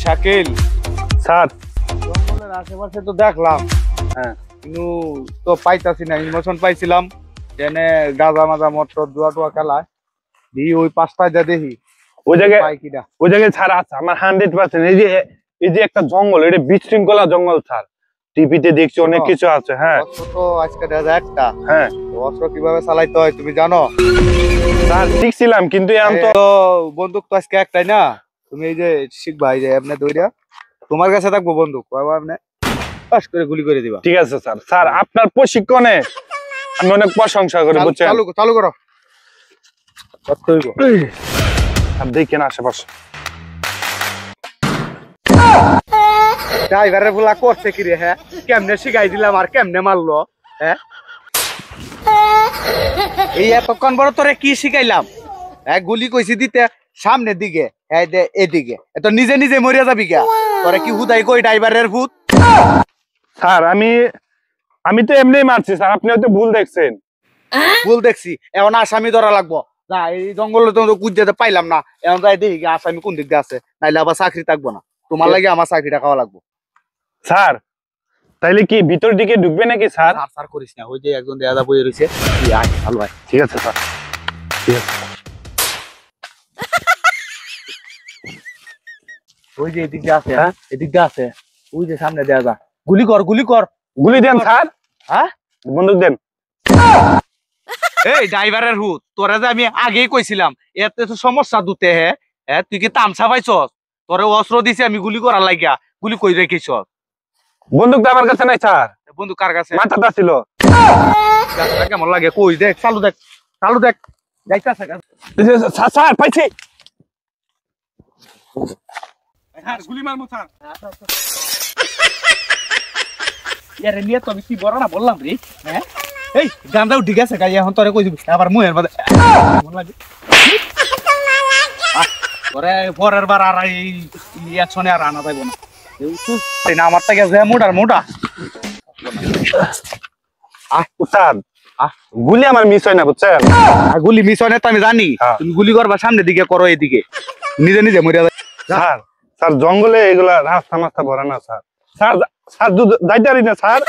Shakil sir, জঙ্গলের আশেপাশে তো দেখলাম, হ্যাঁ, কিন্তু তো পাইতাছি না। ইমোশন পাইছিলাম এনে গাঁজা মাজা মটর জুয়া টুয়া খেলায় দিয়ে ওই পাঁচটায় যা দেখি ওই জায়গায় ছাড়া আছে আমার 100%। এই যে একটা জঙ্গল, এটা বিশৃঙ্খলা জঙ্গল স্যার, টিভিতে দেখছি অনেক কিছু আছে। হ্যাঁ, তো আজকে দেখা একটা, হ্যাঁ, অস্ত্র কিভাবে চালাইতে হয় তুমি জানো স্যার? শিখছিলাম, কিন্তু এখন তো বন্দুক তো আজকে একটাই না, তুমি এই যে শিখবা, এই যে এমনি দইরা তোমার কাছে থাকবো বন্দুক, আপনি পাস করে গুলি করে দিবা। ঠিক আছে স্যার। স্যার আপনার প্রশিক্ষণে আমি অনেক প্রশংসা করি, বুঝছেন? চালু করো। দেখেন আশেপাশে ড্রাইভারের বলা করছে কি রে? হ্যাঁ, কেমনে শিখাই দিলাম আর কেমনে মারলো? হ্যাঁ, এই এতক্ষণ বড় তোরে কি শিখাইলাম? হ্যাঁ, গুলি কইছি দিতে সামনের দিকে, হ্যাঁ এদিকে, এত নিজে নিজে মরিয়া যাবি কে? তোরা কি হুদাই কই ড্রাইভারের ভূত? স্যার আমি তো এমনি মারছি স্যার, আপনি হয়তো ভুল দেখছেন। ভুল দেখছি, এখন আসামি ধরা লাগবো না। এই জঙ্গলে তো কুদ্দাতে পাইলাম না, এখন যাই দেখি আসামি কোন দিক দিয়ে আছে, নাইলে আবার চাকরি থাকবো না। তোমার লাগে আমার চাকরিটা খাওয়া লাগবো। স্যার তাইলে কি ভিতর দিকে ঢুকবে নাকি? স্যার স্যার করিস না, ওই যে একজন দেয়া বইয়ে রয়েছে, ভালো হয়। ঠিক আছে স্যার, ঠিক আছে। ওই যে এদিক দিয়ে আছে, হ্যাঁ এদিক দিয়ে আছে, ওই যে সামনে দেয়া যা। গুলি কর, গুলি দেন স্যার। হ্যাঁ, বন্দুক দেন। এই ড্রাইভারের হুত, তোরা যে আমি আগেই কইছিলাম এতে তো সমস্যা দুতে। হ্যাঁ, তুই কি তামসা পাইছস? তোরে অস্ত্র দিছি আমি গুলি করার লাগিয়া, গুলি কই রেখেছ? বন্দুক তো আমার কাছে নাই স্যার। বন্দুক কার কাছে? মাথাটা ছিল। কেমন লাগে কই দেখ, চালু দেখ, যাইতাছে স্যার, পাইছি। হ্যাঁ, গুলি মারমু স্যার। ইয়ারে নিয়ে তো আমি কি বড় না বললাম রে। হ্যাঁ, এই গান্দাও ঠিক আছে গাই, এখন তোরে কই দিবি আবার মুহের মধ্যে কেমন লাগে? তোরে পরের বার আর এই অ্যাকশনে আর আনা যাইব না। না আমার থেকে যে মোটা উস্তাদ, গুলি আমার মিস হয় না, বুঝছেন? গুলি মিস হয় না তো আমি জানি। তুমি গুলি করবা সামনের দিকে, করো এদিকে, নিজে নিজে মরিয়া যায়। স্যার জঙ্গলে এগুলা রাস্তা মাস্তা ভরা না স্যার। স্যার যাইতারি না স্যার।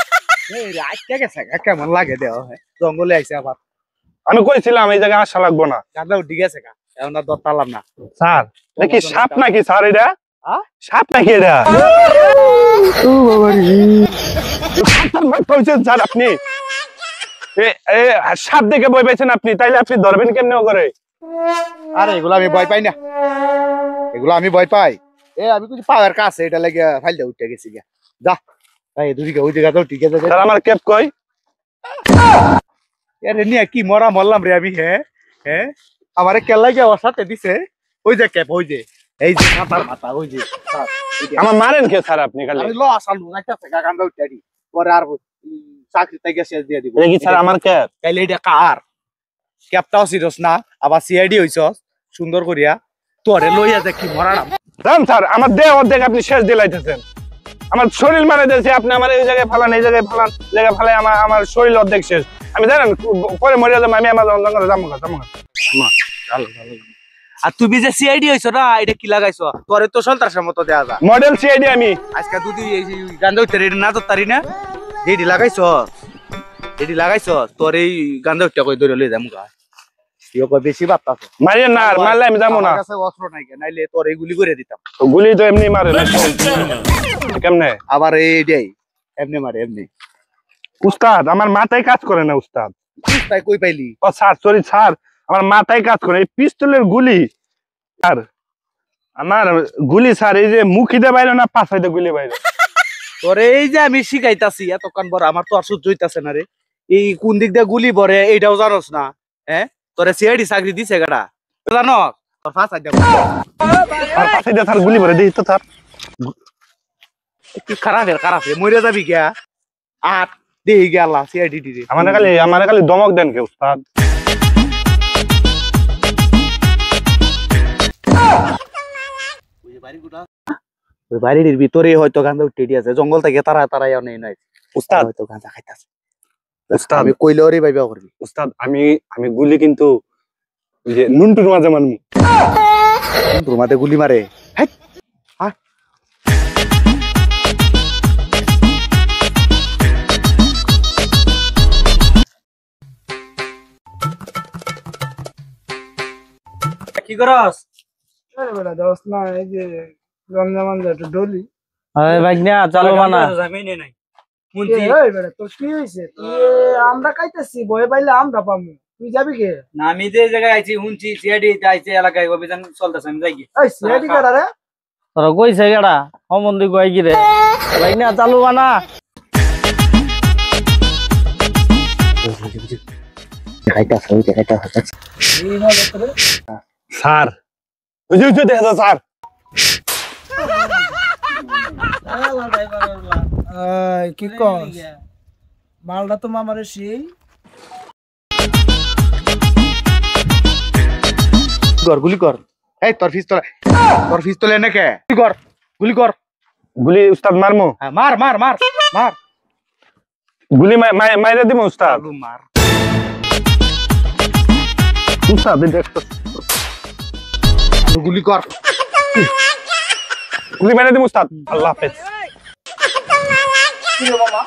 কেমন লাগে দেহ? জঙ্গলে আইসে আবার। আমি কইছিলাম এই জায়গায় আসা লাগবো না। গাঁদাও ঠিক আছে, এখন আর দর পারলাম না। স্যার নাকি সাপ নাকি স্যার? এটা সাপ নাকি? এটা স্যার আপনি সাপ দেখে ভয় পাইছেন আপনি, তাইলে আপনি ধরবেন কেমনে করে? আরে এগুলো আমি ভয় পাই না, এগুলো আমি ভয় পাই। আমি কিছু পাওয়ার কাছে এটা লাগে ফাইলটা উঠে গেছি গা। যা এই দুদিকে ওই জায়গা তো ঠিক আছে। আমার ক্যাপ কই? আরে নিয়া কি মরলাম রে আমি। হ্যাঁ আমারে কেলাই গিয়ে ওর সাথে দিছে। ওই যে ক্যাপ, ওই যে এই যে মাথার মাথা, ওই যে আমার মারেন কে স্যার আপনি? খালি ল আসালু নাইতাছে গাগান্দা উঠাড়ি পরে আর চাকরি থেকে শেষ দিয়ে দিব। এই স্যার আমার ক্যাপ কাইলে এটা কার? ক্যাপটাও সিরিয়াস না, আবার সিআইডি হইছস সুন্দর করিয়া, তোরে লইয়া যে কি মরারাম। রাম স্যার আমার দেহ অর্ধেক আপনি শেষ দিলাইতেছেন, আমার শরীর মারা দিয়েছে আপনি। আমার এই জায়গায় ফালান, এই জায়গায় ফালান, জায়গায় ফালাই আমার শরীর অর্ধেক শেষ। আমি জানেন পরে মরিয়া যাবো, আমি আমার যাবো। আর তুমি যে সিআইডি হইছো না, এটা কি লাগাইছো? তোরে তো সন্ত্রাসের মতো দেয়া যায়। মডেল সিআইডি আমি আজকে দুদি গান্দা উঠতে রেডি না তো তারি না, যেটি লাগাইছো তোর এই গান্দা উঠতে কই ধরে লই যামু গা। ইও কই বেশি বাতাস মারিয়ে না, আর মারলে আমি যাবো না। আমার কাছে অস্ত্র নাই, নাইলে তোর এই গুলি করে দিতাম। গুলি তো এমনি মারে না, কেমনে আবার এইটাই এমনি মারে এমনি। উস্তাদ আমার মাথায় কাজ করে না। উস্তাদ তাই কই পাইলি? ও স্যার সরি স্যার, আমার মাথায় কাজ করে। এই পিস্তলের গুলি আর আমার গুলি স্যার, এই যে মুখিতে বাইরে না পাছাইতে গুলি বাইরে। তোরে এই যে আমি শিখাইতাছি এতক্ষণ বড়, আমার তো আর সহ্য হইতাছে না রে। এই কোন দিক দিয়ে গুলি ভরে এইটাও জানোস না? হ্যাঁ, তোরে সিআইডি চাকরি দিছে গাড়া, জানো? তোর ফাঁসাই দেব, ফাঁসাই দে স্যার, গুলি ভরে দিই তো স্যার। কি খারাপ মরে যাবি কে? আর দেই গেলা সিআইডি দিদি। আমার খালি দমক দেন কে উস্তাদ? ওই বাড়ির ভিতরে হয়তো গাঁজা উঠে আছে, জঙ্গল থেকে তারা অনেক নাই উস্তাদ হয়তো গাঁজা খাইতাছে। উস্তাদ আমি কইলে ওরে ভাইবা করবি উস্তাদ আমি গুলি কিন্তু ওই যে নুনটুর মাঝে মারমু নুনটুর মাঝে গুলি মারে হেট হ্যাঁ কি করস? আরে বেটা দোস্ত না এই যে রমজান একটু ডলি আরে ভাগনা চালু বানা জামিনে নাই মুন্তি এই বেটা তোর কি হইছে তুই আমরা খাইতেছি বয়ে পাইলে আমরা পামু তুই যাবি কে না আমি যে জায়গায় আইছি হুনছি সিআইডি আইছে এলাকায় অভিযান চলতেছে আমি যাই কি এই সিআইডি কাটা রে তোরা কইছে গেডা সম্বন্ধে কই কি রে ভাগনা চালু বানা স্যার বুঝি দেখা স্যার কি কস মালটা তো মামারে সেই গুলি কর এই তোর পিস্তল এনে কে গুলি কর গুলি উস্তাদ মারমু হ্যাঁ মার মার মার মার গুলি মাইরা দিমু উস্তাদ মার উস্তাদ দেখো গুলি কর গুলি মাইরা দিমু উস্তাদ আল্লাহ হাফেজ কি রে মামা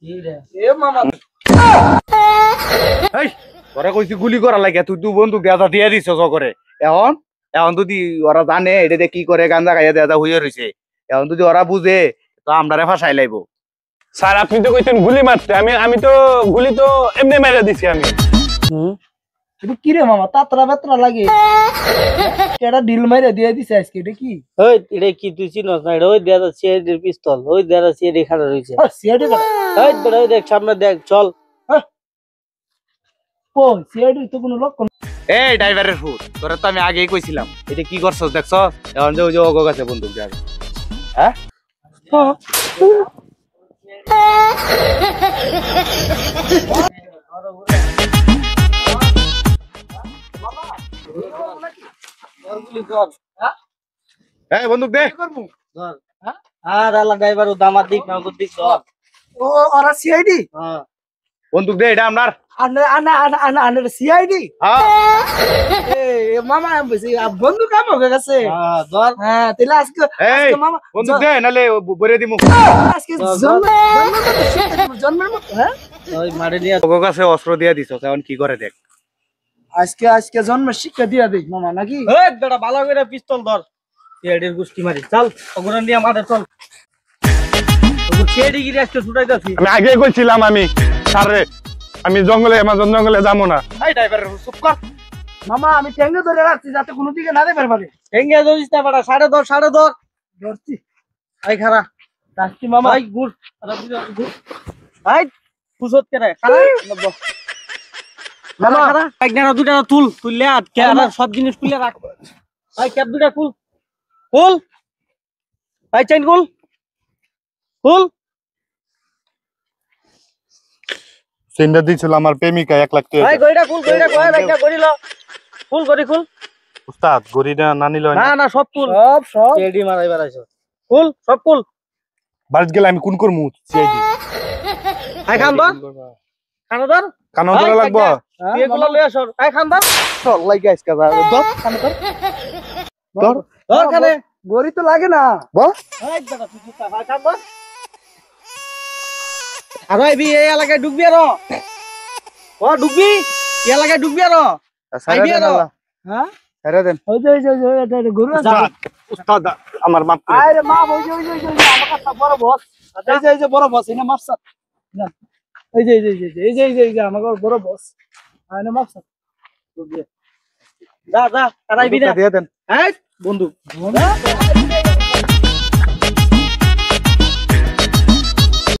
কি রে এ মামা এই তোরা কইছি গুলি করা লাগে তুই দু বন্দুক দেয়া দিয়ে দিছ করে এখন যদি ওরা জানে এটা দিয়ে কি করে গাঞ্জা খাইয়া দেয়া হইয়া রইছে এখন যদি ওরা বুঝে তো আমরারে ফাঁসাই লাইবো স্যার আপনি তো কইতেন গুলি মারতে আমি তো গুলি তো এমনি মেরে দিছি আমি এটা কি রে মামা তাতরা বেতরা লাগে কেডা ডিল মাইরা দিয়ে দিছে আজকে এটা কি ওই এটা কি তুই চিনস না এটা ওই দেয়া সিআইডি পিস্তল ওই দেয়া সিআইডি খাড়া রইছে সিআইডি কাটা ওই বড় দেখ সামনে দেখ চল ও সিআইডি তো কোনো লক্ষণ এই ড্রাইভারের ফুট তোরা তো আমি আগেই কইছিলাম এটা কি করছস দেখছস এখন যে ওই যে ওগো কাছে বন্দুক দেয়া হ্যাঁ এই বন্দুক দে করবো আর আলা ড্রাইভার দামার দিক নগদ দিক সব ও ওরা সিআইডি হ্যাঁ বন্দুক দে এটা আপনার আনা আনা আনা আনা আনা সিআইডি হ্যাঁ এ মামা বসে বন্ধু কাম হয়ে গেছে হ্যাঁ ধর হ্যাঁ তাহলে আজকে এই মামা বন্দুক দে নালে বরে দিমু আজকে জন্মের মতো হ্যাঁ ওই মারে নিয়ে ওগো কাছে অস্ত্র দিয়া দিছস এখন কি করে দেখ আজকে জন্মের শিক্ষা দিয়া দিই মামা নাকি এই বেটা ভালো করে পিস্তল ধর সিআইডির গুষ্টি মারি চল ওগুলো নিয়ে মাঠে চল ওগুলো সিআইডি গিরে আজকে ছুটাইতাছি আমি আগে কইছিলাম আমি স্যারে আমি জঙ্গলে আমাজন জঙ্গলে যাবো না এই ড্রাইভার চুপ কর মামা আমি ঠেঙ্গে ধরে রাখছি যাতে কোনো দিকে না দেবে পারে এঙ্গে ধরিস না বেটা 10:30 ধরছি এই খারা রাখছি মামা ভাই গুড় ভাই ফুসত করে খারা মামা খারা একখানা দুটা তুললে আর ক্যারা সব জিনিস খুলে রাখ ভাই ক্যাপ দুটা খুল ভাই চেইন খুল সেন্ডার দিছিল আমার প্রেমিকা 1 লাখ টাকা ভাই গড়িটা খুল কয় ভাইটা গড়ি ল খুল উস্তাদ গরিনা না নিল না সব খুল সব সিআইডি মারাইবার আইছো সব খুল বাড়ি গেলে আমি কোন করমু সিআইডি ভাই খান ধর কানন ধরা লাগবো তুই এগুলো লই আসর ভাই খান ধর চল লাগি আজকে দর কানে ধর কানে গড়ি তো লাগে না বস এই দাদা তুই চুপ ভাই খান ধর আর এই এলাকায় ঢুকবি আর ঢুকবি এই এলাকায় ঢুকবি আর আইবি আর হ্যাঁ ছেড়ে দেন ওই যে গরু আছে উস্তাদ আমার মাফ করে আরে মা ওই যে আমার কাছে বড় বস এই যে বড় বস এনে মাপসা এই যে আমার বড় বস এনে মাপসা যা তারাই বিনা দিয়ে দেন এই বন্ধু